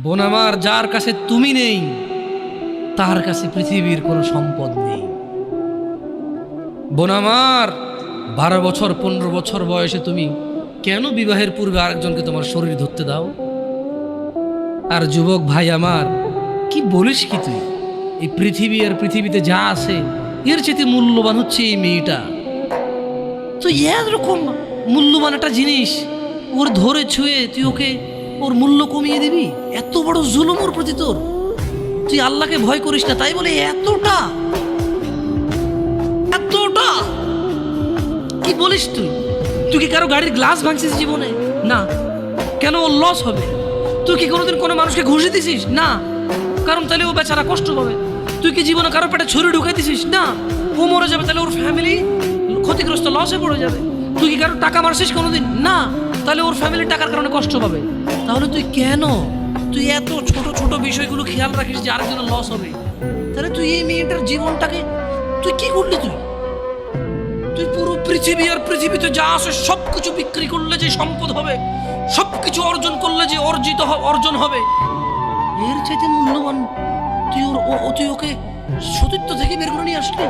বোন আমার, যার কাছে তুমি নেই তার কাছে পৃথিবীর কোনো সম্পদ নেই। বোন আমার, 12 বছর 15 বছর বয়সে তুমি কেন বিবাহের পূর্বে আরেকজনকে তোমার শরীর ধরতে দাও? আর যুবক ভাই আমার, কি বলিস কি তুই? এই পৃথিবী আর পৃথিবীতে যা আছে এর চেয়ে মূল্যবান হচ্ছে এই মেয়েটা। তো এরকম মূল্যবান একটা জিনিস ওর ধরে ছুঁয়ে তুই ওকে ওর মূল্য কমিয়ে দিবি? এত বড় জুলুম ওর প্রতি তোর! তুই আল্লাহকে ভয় করিস না তাই বলে এতটা এতটা কি বলিস তুই? তুই কি কারো গাড়ির গ্লাস ভাঙছিস জীবনে? না। কেন? ওর লস হবে। তুই কি কোনোদিন কোনো মানুষকে ঘুষি দিছিস? না। কারণ তাহলে ও বেচারা কষ্ট পাবে। তুই কি জীবনে কারো পেটে ছুরি ঢুকাই দিছিস? না। ও মরে যাবে, তাহলে ওর ফ্যামিলি ক্ষতিগ্রস্ত, লসে পড়ে যাবে। তুই কি কারো টাকা মারছিস কোনোদিন? না। তাহলে ওর ফ্যামিলি টাকার কারণে কষ্ট পাবে। তাহলে তুই কেন তুই এত ছোট ছোট বিষয়গুলো খেয়াল রাখিস যে আরেকজনের লস হবে? তাহলে তুই এই মেয়েটার জীবনটাকে তুই কি করলি? তুই পুরো পৃথিবী আর পৃথিবীতে যা আছে সবকিছু বিক্রি করলে যে সম্পদ হবে, সবকিছু অর্জন করলে যে অর্জন হবে, এর চাইতে মূল্যবান তুই ওকে সতীত্ব থেকে বের করে নিয়ে আসলি।